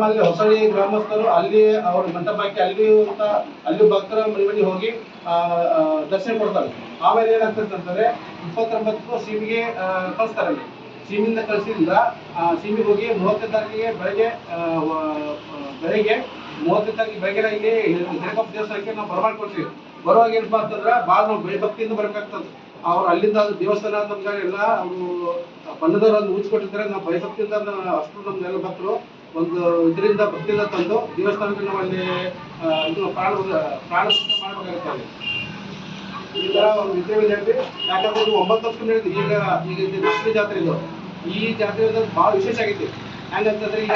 ಮಾದರಿ ಹೊಸಳ್ಳಿ ಗ್ರಾಮಸ್ಥರು ಅಲ್ಲಿ ಅವ್ರ ಮಂಟಪಕ್ಕೆ ಅಲ್ಲಿ ಭಕ್ತರ ಮನೆ ಹೋಗಿ ದರ್ಶನ ಕೊಡ್ತಾರೆ. ಆಮೇಲೆ ಏನಾಗ್ತದೆ ಅಂತಂದ್ರೆ 29 ಸೀಮಿಗೆ ಕಳಿಸ್ತಾರೆ. ಅಲ್ಲಿ ಸೀಮಿಂದ ಕಳಿಸಿದ್ರಿಂದ ಸೀಮಿಗೆ ಹೋಗಿ 30 ತಾರೀಕಿಗೆ ಬೆಳಗ್ಗೆ 30 ತಾರೀಕಿಗೆ ಬೆಳಗ್ಗೆ ಇಲ್ಲಿ ಹಿರೇಕೊಪ್ಪ ದೇವಸ್ಥಾನಕ್ಕೆ ನಾವು ಬರಮಾಡ್ಕೊಳ್ತೀವಿ. ಬರುವಾಗ ಏನಪ್ಪಾ ಅಂತಂದ್ರೆ ಭಾಳ ನಾವು ಭಯಭಕ್ತಿಯಿಂದ ಬರಬೇಕಾಗ್ತದೆ. ಅವ್ರು ಅಲ್ಲಿಂದ ದೇವಸ್ಥಾನ ನಮ್ಗೆ ಎಲ್ಲ ಅವರು ಬಣ್ಣದವರನ್ನು ಉಳಿಸ್ಕೊಟ್ಟಿರ್ತಾರೆ. ನಾವು ಭಯಭಕ್ತಿಯಿಂದ ಅಷ್ಟು ನಮ್ಗೆಲ್ಲ ಭಕ್ತರು ಒಂದು ಇದರಿಂದ ಭಕ್ತಿಯಿಂದ ತಂದು ದೇವಸ್ಥಾನಕ್ಕೆ ನಾವು ಅಲ್ಲಿ ಇದು ಪ್ರಾಣ ಮಾಡಬೇಕಾಗುತ್ತದೆ. ಈ ತರ ಒಂದು ವಿಷಯವಿದೆ. ಯಾಕಂದ್ರೆ 9 ವರ್ಷ ನಡೆದಿದೆ. ಈಗ ಲಕ್ಷ್ಮೀ ಜಾತ್ರೆ ಇದು. ಈ ಜಾತ್ರೆ ಭಾಳ ವಿಶೇಷ ಆಗೈತಿ. ಹೆಂಗಂತಂದ್ರೆ ಈಗ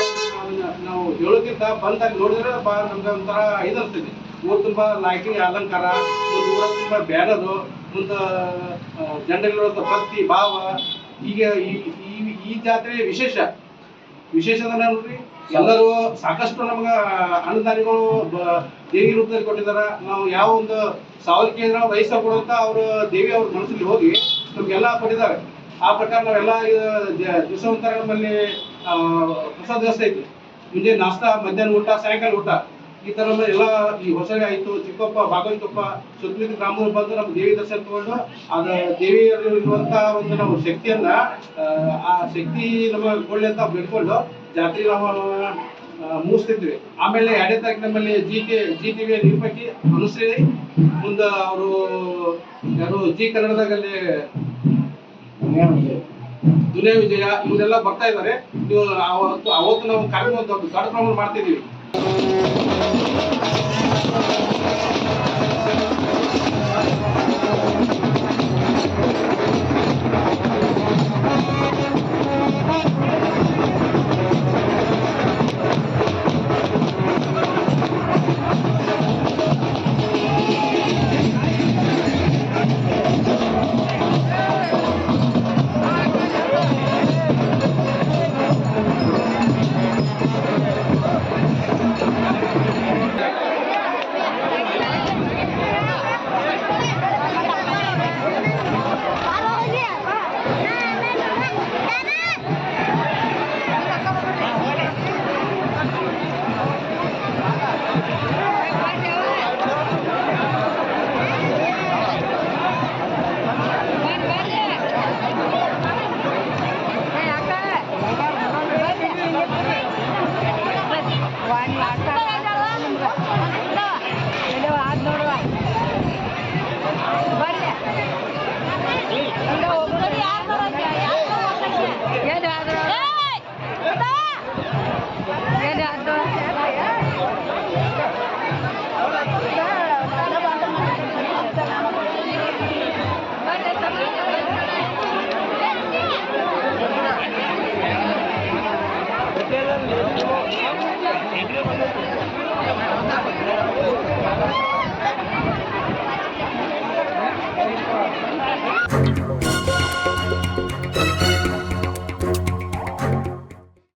ನಾವು ಹೇಳೋಕ್ಕಿಂತ ಬಂದಾಗ ನೋಡಿದ್ರೆ ನಮ್ಗೆ ಒಂಥರ ಇದು ಅನಿಸ್ತೈತಿ. ಊರು ತುಂಬ ಲೈಟಿಂಗ್ ಅಲಂಕಾರ, ಒಂದು ಊರ ತುಂಬ ಬ್ಯಾನರು, ಮುಂದೆ ಜನರಲ್ಲಿರುವಂಥ ಭಕ್ತಿ ಭಾವ. ಈಗ ಈ ಜಾತ್ರೆ ವಿಶೇಷ ನೋಡ್ರಿ. ಎಲ್ಲರೂ ಸಾಕಷ್ಟು ನಮ್ಗೆ ಅನುದಾನಿಗಳು ದೇವಿ ರೂಪದಲ್ಲಿ ಕೊಟ್ಟಿದಾರ. ನಾವು ಯಾವ ಒಂದು ಸಾವಲಿಕೆ ವಯಸ್ಸು ಕೊಡುವಂತ ಅವರು ದೇವಿ ಅವ್ರ ಮನಸ್ಸಲ್ಲಿ ಹೋಗಿ ನಮ್ಗೆಲ್ಲ ಕೊಟ್ಟಿದ್ದಾರೆ. ಆ ಪ್ರಕಾರ ನಾವೆಲ್ಲ ದಿವಸ ನಮ್ಮಲ್ಲಿ ಪ್ರಸಾದ ವ್ಯವಸ್ಥೆ ಐತಿ. ಮುಂಜಾನೆ ನಾಷ್ಟಾ, ಮಧ್ಯಾಹ್ನ ಊಟ, ಸಾಯಂಕಾಲ ಊಟ. ಈ ತರ ಎಲ್ಲ ಈ ಹೊಸಳ್ಳಿ ಆಯ್ತು, ಚಿಕ್ಕಪ್ಪ, ಬಾಗಲಕೊಪ್ಪ ಸುತ್ತಲಿನ ಗ್ರಾಮದಲ್ಲಿ ಬಂದು ನಮ್ಮ ದೇವಿ ದರ್ಶನ ತಗೊಂಡು ಅದ ದೇವಿಯಲ್ಲಿರುವಂತ ಒಂದು ನಾವು ಶಕ್ತಿಯನ್ನ ಆ ಶಕ್ತಿ ನಮಗೆ ಕೊಡ್ಲಿ ಅಂತ ಬೇಡ್ಕೊಂಡು ಜಾತ್ರೆ ನಾವು ಮುಗಿಸ್ತಿದ್ವಿ. ಆಮೇಲೆ 2ನೇ ತಾರೀಕು ನಮ್ಮಲ್ಲಿ ಜಿ ಟಿವಿ ನಿರೂಪಕಿ ಅನುಶ್ರೀ ಮುಂದೆ ಅವರು ಯಾರು ಜಿ ಕನ್ನಡದಾಗಲ್ಲಿ ದುನಿಯಾ ವಿಜಯ ಇವರೆಲ್ಲ ಬರ್ತಾ ಇದ್ದಾರೆ. ನೀವು ಅವತ್ತು ನಾವು ಕಾರ್ಯಕ್ರಮ ದೊಡ್ಡ ಪ್ರಮಾಣ ಮಾಡ್ತಿದ್ದೀವಿ.